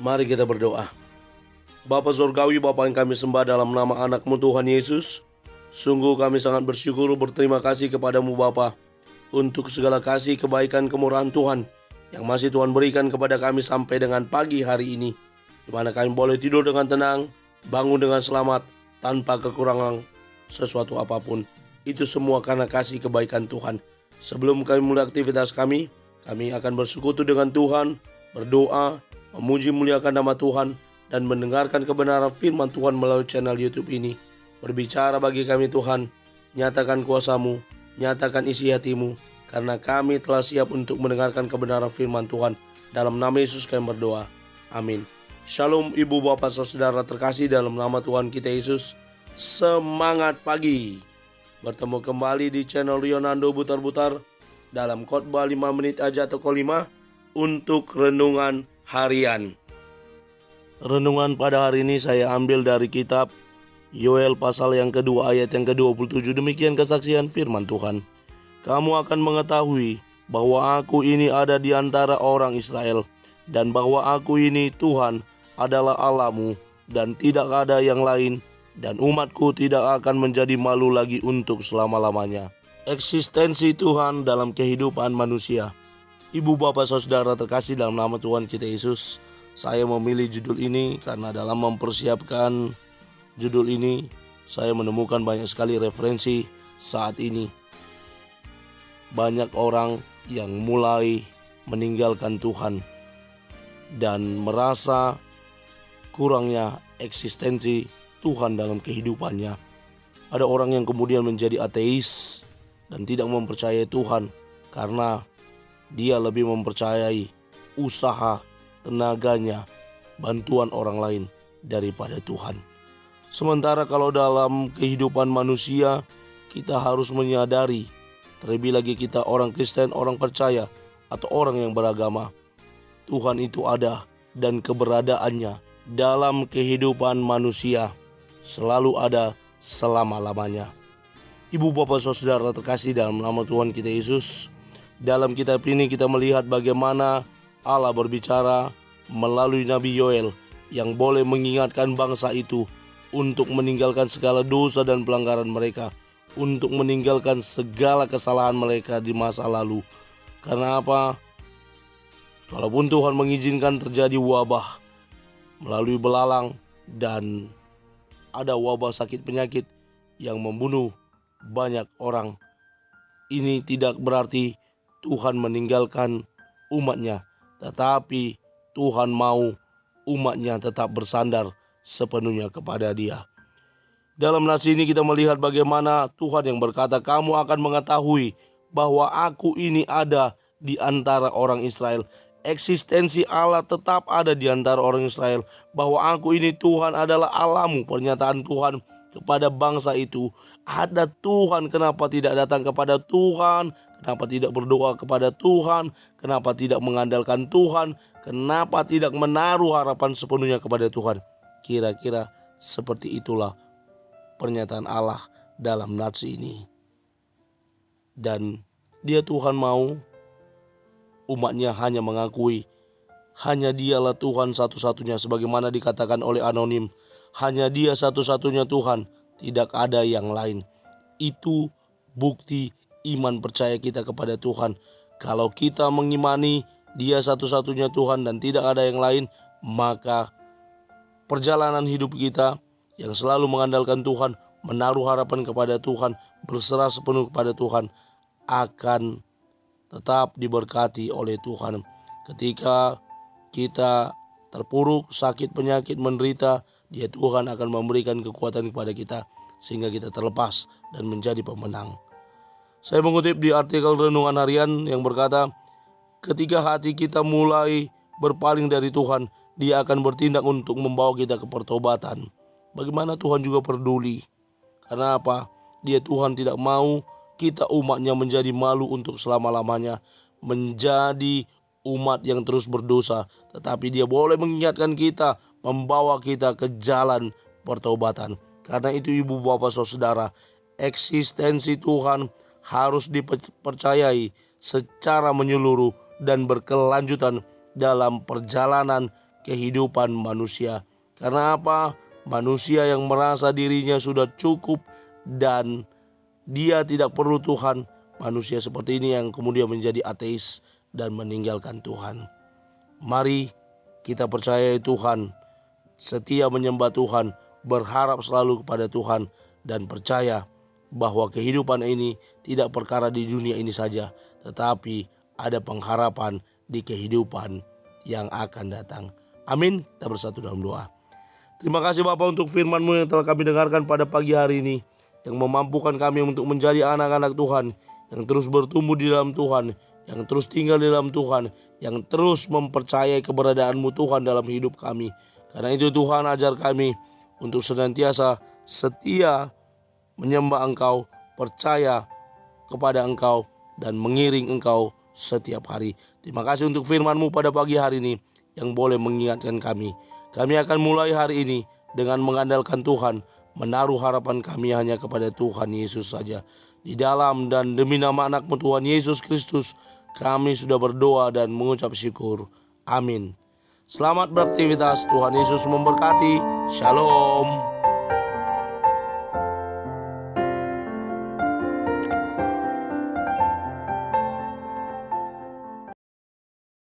Mari kita berdoa. Bapa Surgawi, Bapa yang kami sembah dalam nama anak-Mu Tuhan Yesus, sungguh kami sangat bersyukur berterima kasih kepadamu Bapa untuk segala kasih, kebaikan, kemurahan Tuhan yang masih Tuhan berikan kepada kami sampai dengan pagi hari ini, di mana kami boleh tidur dengan tenang, bangun dengan selamat, tanpa kekurangan sesuatu apapun. Itu semua karena kasih kebaikan Tuhan. Sebelum kami mulai aktivitas kami akan bersekutu dengan Tuhan, berdoa, memuji muliakan nama Tuhan, dan mendengarkan kebenaran firman Tuhan melalui channel YouTube ini. Berbicara bagi kami Tuhan, nyatakan kuasa-Mu, nyatakan isi hati-Mu, karena kami telah siap untuk mendengarkan kebenaran firman Tuhan. Dalam nama Yesus kami berdoa. Amin. Shalom ibu bapak saudara terkasih dalam nama Tuhan kita Yesus. Semangat pagi. Bertemu kembali di channel Rionando Butar-Butar dalam khotbah 5 menit aja atau 5 untuk renungan harian. Renungan pada hari ini saya ambil dari kitab Yoel pasal yang kedua ayat yang ke-27. Demikian kesaksian firman Tuhan. Kamu akan mengetahui bahwa aku ini ada di antara orang Israel, dan bahwa aku ini Tuhan adalah Allahmu, dan tidak ada yang lain, dan umatku tidak akan menjadi malu lagi untuk selama-lamanya. Eksistensi Tuhan dalam kehidupan manusia. Ibu bapak saudara terkasih dalam nama Tuhan kita Yesus, saya memilih judul ini karena dalam mempersiapkan judul ini saya menemukan banyak sekali referensi saat ini. Banyak orang yang mulai meninggalkan Tuhan dan merasa kurangnya eksistensi Tuhan dalam kehidupannya. Ada orang yang kemudian menjadi ateis dan tidak mempercayai Tuhan karena dia lebih mempercayai usaha, tenaganya, bantuan orang lain daripada Tuhan. Sementara kalau dalam kehidupan manusia, kita harus menyadari, terlebih lagi kita orang Kristen, orang percaya, atau orang yang beragama, Tuhan itu ada dan keberadaannya dalam kehidupan manusia selalu ada selama-lamanya. Ibu bapak saudara terkasih dalam nama Tuhan kita Yesus, dalam kitab ini kita melihat bagaimana Allah berbicara melalui Nabi Yoel yang boleh mengingatkan bangsa itu untuk meninggalkan segala dosa dan pelanggaran mereka, untuk meninggalkan segala kesalahan mereka di masa lalu. Karena apa? Kalaupun Tuhan mengizinkan terjadi wabah melalui belalang dan ada wabah sakit penyakit yang membunuh banyak orang, ini tidak berarti Tuhan meninggalkan umatnya, tetapi Tuhan mau umatnya tetap bersandar sepenuhnya kepada Dia. Dalam nats ini kita melihat bagaimana Tuhan yang berkata, kamu akan mengetahui bahwa aku ini ada di antara orang Israel. Eksistensi Allah tetap ada di antara orang Israel, bahwa aku ini Tuhan adalah Allahmu. Pernyataan Tuhan kepada bangsa itu, ada Tuhan, kenapa tidak datang kepada Tuhan? Kenapa tidak berdoa kepada Tuhan? Kenapa tidak mengandalkan Tuhan? Kenapa tidak menaruh harapan sepenuhnya kepada Tuhan? Kira-kira seperti itulah pernyataan Allah dalam nats ini. Dan Dia Tuhan mau umatnya hanya mengakui hanya Dialah Tuhan satu-satunya, sebagaimana dikatakan oleh anonim. Hanya Dia satu-satunya Tuhan, tidak ada yang lain. Itu bukti iman percaya kita kepada Tuhan. Kalau kita mengimani Dia satu-satunya Tuhan dan tidak ada yang lain, maka perjalanan hidup kita yang selalu mengandalkan Tuhan, menaruh harapan kepada Tuhan, berserah sepenuh kepada Tuhan, akan tetap diberkati oleh Tuhan. Ketika kita terpuruk, sakit, penyakit, menderita, Dia Tuhan akan memberikan kekuatan kepada kita sehingga kita terlepas dan menjadi pemenang. Saya mengutip di artikel Renungan Harian yang berkata, ketika hati kita mulai berpaling dari Tuhan, Dia akan bertindak untuk membawa kita ke pertobatan. Bagaimana Tuhan juga peduli. Karena apa? Dia Tuhan tidak mau kita umatnya menjadi malu untuk selama-lamanya, menjadi umat yang terus berdosa. Tetapi Dia boleh mengingatkan kita, membawa kita ke jalan pertobatan. Karena itu ibu bapak saudara, eksistensi Tuhan harus dipercayai secara menyeluruh dan berkelanjutan dalam perjalanan kehidupan manusia. Karena apa? Manusia yang merasa dirinya sudah cukup dan dia tidak perlu Tuhan. Manusia seperti ini yang kemudian menjadi ateis dan meninggalkan Tuhan. Mari kita percayai Tuhan, setia menyembah Tuhan, berharap selalu kepada Tuhan, dan percaya bahwa kehidupan ini tidak perkara di dunia ini saja, tetapi ada pengharapan di kehidupan yang akan datang. Amin. Kita bersatu dalam doa. Terima kasih Bapa untuk firman-Mu yang telah kami dengarkan pada pagi hari ini, yang memampukan kami untuk menjadi anak-anak Tuhan, yang terus bertumbuh di dalam Tuhan, yang terus tinggal di dalam Tuhan, yang terus mempercayai keberadaan-Mu Tuhan dalam hidup kami. Karena itu Tuhan, ajar kami untuk senantiasa setia menyembah Engkau, percaya kepada Engkau, dan mengiring Engkau setiap hari. Terima kasih untuk firman-Mu pada pagi hari ini yang boleh mengingatkan kami. Kami akan mulai hari ini dengan mengandalkan Tuhan, menaruh harapan kami hanya kepada Tuhan Yesus saja. Di dalam dan demi nama anak-Mu Tuhan Yesus Kristus, kami sudah berdoa dan mengucap syukur. Amin. Selamat beraktivitas. Tuhan Yesus memberkati. Shalom.